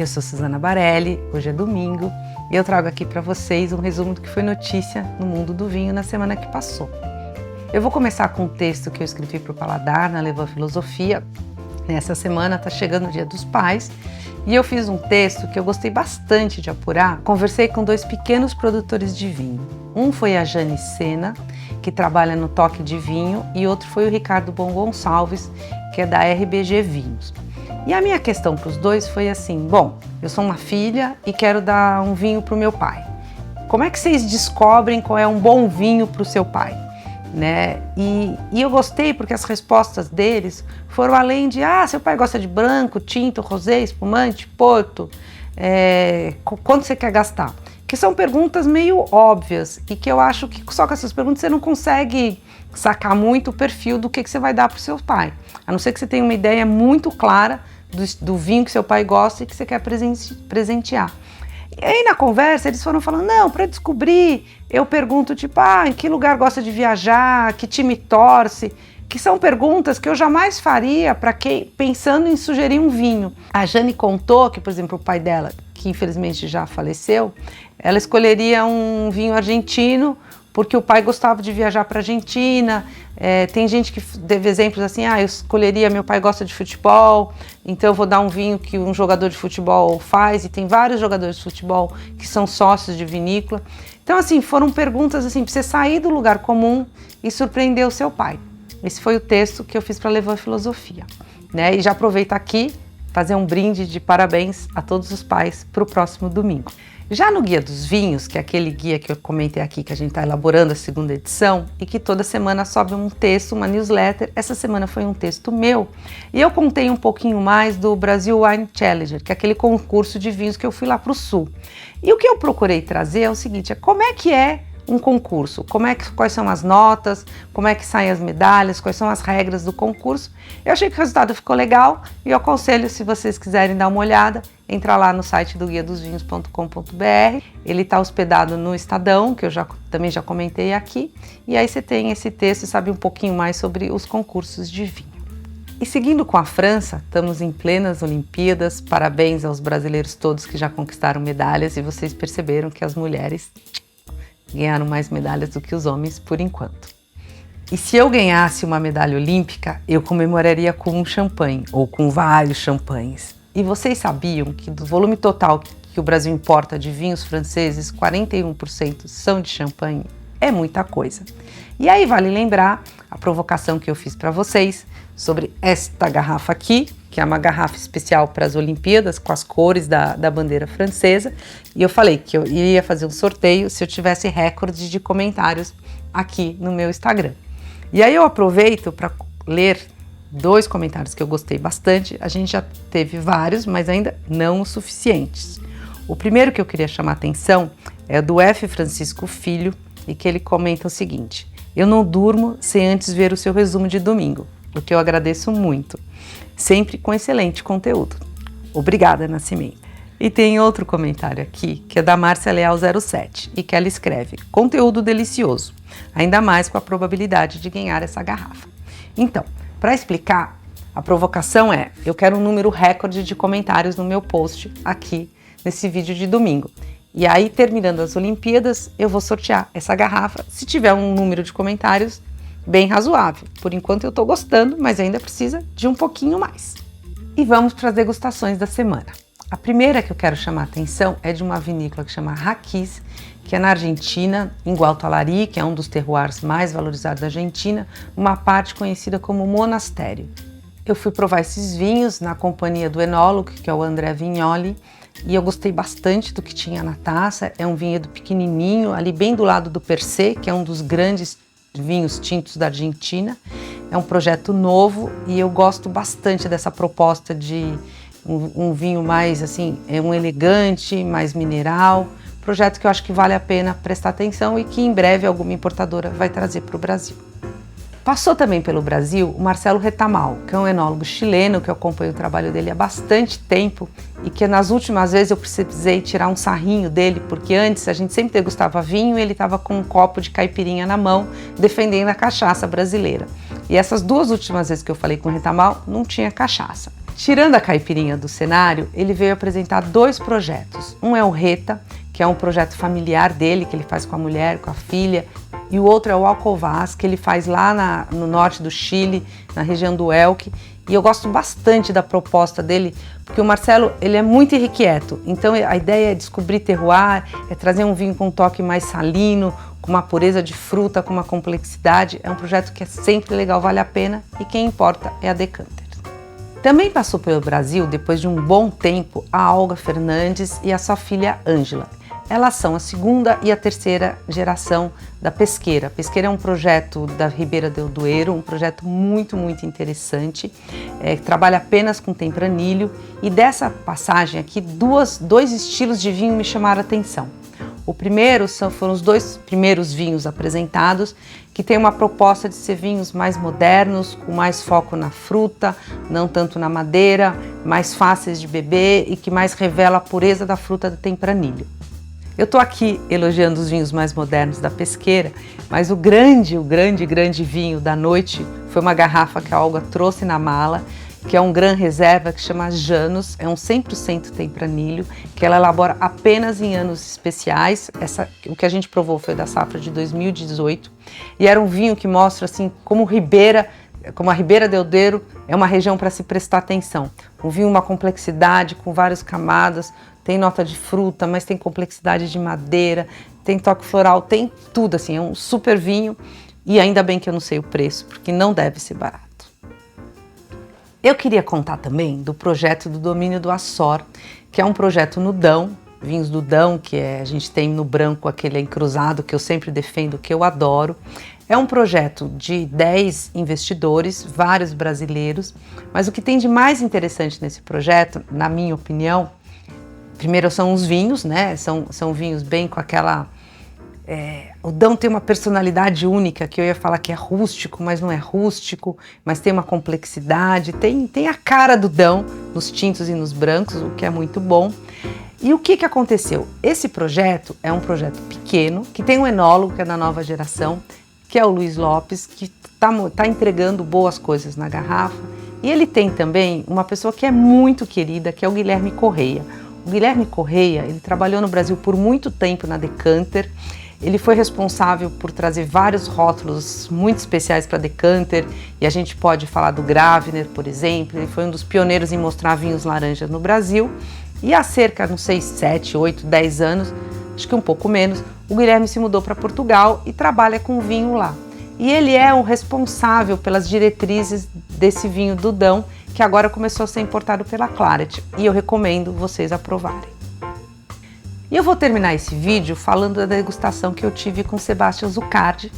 Eu sou Suzana Barelli, hoje é domingo e eu trago aqui para vocês um resumo do que foi notícia no mundo do vinho na semana que passou. Eu vou começar com um texto que eu escrevi para o Paladar, na Levan Filosofia. Nessa semana está chegando o Dia dos Pais e eu fiz um texto que eu gostei bastante de apurar. Conversei com dois pequenos produtores de vinho. Um foi a Jane Sena, que trabalha no Toque de Vinho, e outro foi o Ricardo Bon Gonçalves, que é da RBG Vinhos. E a minha questão para os dois foi assim: bom, eu sou uma filha e quero dar um vinho para o meu pai. Como é que vocês descobrem qual é um bom vinho para o seu pai? Né? E eu gostei porque as respostas deles foram além de seu pai gosta de branco, tinto, rosé, espumante, porto, quanto você quer gastar? Que são perguntas meio óbvias e que eu acho que só com essas perguntas você não consegue sacar muito o perfil do que você vai dar para o seu pai, a não ser que você tenha uma ideia muito clara do vinho que seu pai gosta e que você quer presentear. E aí na conversa eles foram falando, não, para descobrir, eu pergunto tipo, em que lugar gosta de viajar, que time torce, que são perguntas que eu jamais faria para quem pensando em sugerir um vinho. A Jane contou que, por exemplo, o pai dela, que infelizmente já faleceu, ela escolheria um vinho argentino porque o pai gostava de viajar para a Argentina. Tem gente que teve exemplos assim, eu escolheria, meu pai gosta de futebol, então eu vou dar um vinho que um jogador de futebol faz, e tem vários jogadores de futebol que são sócios de vinícola. Então assim, foram perguntas assim, para você sair do lugar comum e surpreender o seu pai. Esse foi o texto que eu fiz para Levan Filosofia, né? E já aproveito aqui fazer um brinde de parabéns a todos os pais para o próximo domingo. Já no Guia dos Vinhos, que é aquele guia que eu comentei aqui, que a gente está elaborando a segunda edição e que toda semana sobe um texto, uma newsletter, essa semana foi um texto meu e eu contei um pouquinho mais do Brasil Wine Challenger, que é aquele concurso de vinhos que eu fui lá para o Sul. E o que eu procurei trazer é o seguinte, como é que é um concurso, quais são as notas, como é que saem as medalhas, quais são as regras do concurso. Eu achei que o resultado ficou legal e eu aconselho, se vocês quiserem dar uma olhada, entra lá no site do guiadosvinhos.com.br, ele está hospedado no Estadão, que eu também já comentei aqui, e aí você tem esse texto e sabe um pouquinho mais sobre os concursos de vinho. E seguindo com a França, estamos em plenas Olimpíadas, parabéns aos brasileiros todos que já conquistaram medalhas e vocês perceberam que as mulheres ganharam mais medalhas do que os homens por enquanto. E se eu ganhasse uma medalha olímpica, eu comemoraria com um champanhe ou com vários champanhes. E vocês sabiam que do volume total que o Brasil importa de vinhos franceses, 41% são de champanhe? É muita coisa. E aí vale lembrar a provocação que eu fiz para vocês sobre esta garrafa aqui, que é uma garrafa especial para as Olimpíadas, com as cores da bandeira francesa. E eu falei que eu iria fazer um sorteio se eu tivesse recorde de comentários aqui no meu Instagram. E aí eu aproveito para ler dois comentários que eu gostei bastante. A gente já teve vários, mas ainda não os suficientes. O primeiro que eu queria chamar a atenção é do F. Francisco Filho, e que ele comenta o seguinte: eu não durmo sem antes ver o seu resumo de domingo, o que eu agradeço muito, sempre com excelente conteúdo. Obrigada, Nascimento. E tem outro comentário aqui, que é da Márcia Leal 07, e que ela escreve: conteúdo delicioso, ainda mais com a probabilidade de ganhar essa garrafa. Então, para explicar, a provocação é, eu quero um número recorde de comentários no meu post aqui nesse vídeo de domingo. E aí, terminando as Olimpíadas, eu vou sortear essa garrafa, se tiver um número de comentários bem razoável. Por enquanto eu estou gostando, mas ainda precisa de um pouquinho mais. E vamos para as degustações da semana. A primeira que eu quero chamar a atenção é de uma vinícola que chama Raquis, que é na Argentina, em Gualtalari, que é um dos terroirs mais valorizados da Argentina, uma parte conhecida como Monastério. Eu fui provar esses vinhos na companhia do enólogo, que é o André Vignoli, e eu gostei bastante do que tinha na taça. É um vinhedo pequenininho, ali bem do lado do Persé, que é um dos grandes vinhos tintos da Argentina. É um projeto novo e eu gosto bastante dessa proposta de um vinho mais assim, um elegante, mais mineral. Projeto que eu acho que vale a pena prestar atenção e que em breve alguma importadora vai trazer para o Brasil. Passou também pelo Brasil o Marcelo Retamal, que é um enólogo chileno, que eu acompanho o trabalho dele há bastante tempo e que nas últimas vezes eu precisei tirar um sarrinho dele, porque antes a gente sempre degustava vinho e ele estava com um copo de caipirinha na mão, defendendo a cachaça brasileira. E essas duas últimas vezes que eu falei com o Retamal, não tinha cachaça. Tirando a caipirinha do cenário, ele veio apresentar 2 projetos. Um é o Reta, que é um projeto familiar dele, que ele faz com a mulher, com a filha, e o outro é o Alcovaz, que ele faz lá no norte do Chile, na região do Elqui. E eu gosto bastante da proposta dele, porque o Marcelo, ele é muito irrequieto. Então a ideia é descobrir terroir, é trazer um vinho com um toque mais salino, com uma pureza de fruta, com uma complexidade. É um projeto que é sempre legal, vale a pena, e quem importa é a Decanter. Também passou pelo Brasil, depois de um bom tempo, a Olga Fernandes e a sua filha Ângela. Elas são a 2ª e a 3ª geração da Pesqueira. A Pesqueira é um projeto da Ribeira del Duero, um projeto muito interessante, que trabalha apenas com tempranilho. E dessa passagem aqui, 2 estilos de vinho me chamaram a atenção. O primeiro foram os 2 primeiros vinhos apresentados, que tem uma proposta de ser vinhos mais modernos, com mais foco na fruta, não tanto na madeira, mais fáceis de beber e que mais revela a pureza da fruta do tempranilho. Eu estou aqui elogiando os vinhos mais modernos da Pesqueira, mas o grande vinho da noite foi uma garrafa que a Olga trouxe na mala, que é um Gran Reserva que chama Janus, é um 100% tempranilho, que ela elabora apenas em anos especiais. O que a gente provou foi da safra de 2018, e era um vinho que mostra assim como a Ribeira del Duero é uma região para se prestar atenção. Um vinho, uma complexidade com várias camadas, tem nota de fruta, mas tem complexidade de madeira, tem toque floral, tem tudo assim, é um super vinho, e ainda bem que eu não sei o preço, porque não deve ser barato. Eu queria contar também do projeto do Domínio do Açor, que é um projeto no Dão, vinhos do Dão, que a gente tem no branco aquele encruzado que eu sempre defendo, que eu adoro. É um projeto de 10 investidores, vários brasileiros, mas o que tem de mais interessante nesse projeto, na minha opinião, primeiro são os vinhos, né? São vinhos bem com aquela... o Dão tem uma personalidade única, que eu ia falar que é rústico, mas não é rústico, mas tem uma complexidade, tem a cara do Dão nos tintos e nos brancos, o que é muito bom. E o que aconteceu? Esse projeto é um projeto pequeno, que tem um enólogo, que é da nova geração, que é o Luiz Lopes, que tá entregando boas coisas na garrafa. E ele tem também uma pessoa que é muito querida, que é o Guilherme Correia. O Guilherme Correia, ele trabalhou no Brasil por muito tempo na Decanter. Ele foi responsável por trazer vários rótulos muito especiais para Decanter, e a gente pode falar do Gravner, por exemplo. Ele foi um dos pioneiros em mostrar vinhos laranjas no Brasil. E há cerca, não sei, 7, 8, 10 anos, acho que um pouco menos, o Guilherme se mudou para Portugal e trabalha com vinho lá. E ele é o responsável pelas diretrizes desse vinho do Dão, que agora começou a ser importado pela Claret, e eu recomendo vocês aprovarem. E eu vou terminar esse vídeo falando da degustação que eu tive com o Sebastian Zucardi.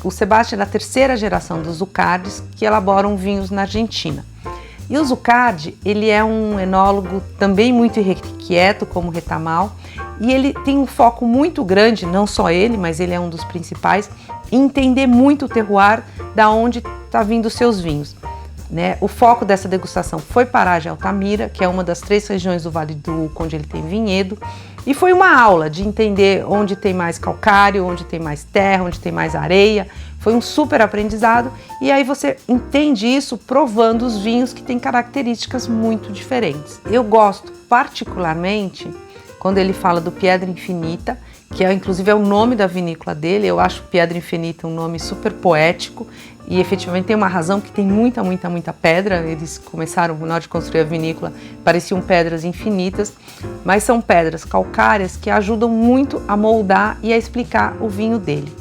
O Sebastian é da 3ª geração dos Zucardis, que elaboram vinhos na Argentina. E o Zucardi, ele é um enólogo também muito irrequieto, como o Retamal, e ele tem um foco muito grande, não só ele, mas ele é um dos principais, em entender muito o terroir, da onde está vindo os seus vinhos. Né? O foco dessa degustação foi Pará de Altamira, que é uma das 3 regiões do Vale do Uco onde ele tem vinhedo, e foi uma aula de entender onde tem mais calcário, onde tem mais terra, onde tem mais areia. Foi um super aprendizado, e aí você entende isso provando os vinhos que têm características muito diferentes. Eu gosto particularmente quando ele fala do Piedra Infinita, que inclusive é o nome da vinícola dele. Eu acho Piedra Infinita um nome super poético, e efetivamente tem uma razão, que tem muita pedra. Eles começaram, na hora de construir a vinícola, pareciam pedras infinitas, mas são pedras calcárias que ajudam muito a moldar e a explicar o vinho dele.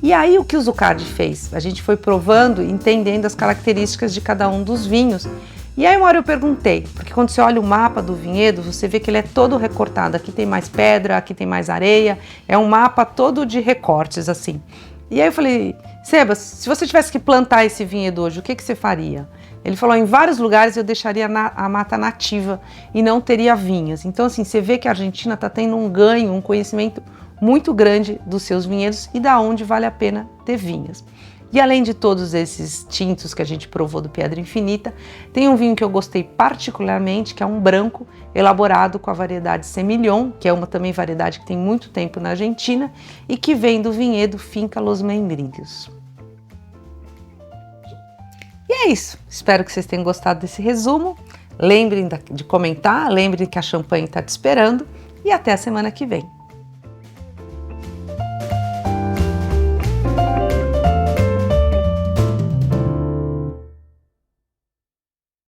E aí o que o Zucardi fez? A gente foi provando, entendendo as características de cada um dos vinhos. E aí uma hora eu perguntei, porque quando você olha o mapa do vinhedo, você vê que ele é todo recortado. Aqui tem mais pedra, aqui tem mais areia. É um mapa todo de recortes, assim. E aí eu falei, Sebas, se você tivesse que plantar esse vinhedo hoje, o que você faria? Ele falou, em vários lugares eu deixaria a mata nativa e não teria vinhas. Então assim, você vê que a Argentina está tendo um ganho, um conhecimento muito grande dos seus vinhedos e da onde vale a pena ter vinhas. E além de todos esses tintos que a gente provou do Piedra Infinita, tem um vinho que eu gostei particularmente, que é um branco elaborado com a variedade Semillon, que é uma também variedade que tem muito tempo na Argentina e que vem do vinhedo Finca Los Membrillos. E é isso, espero que vocês tenham gostado desse resumo. Lembrem de comentar, lembrem que a champanhe está te esperando e até a semana que vem.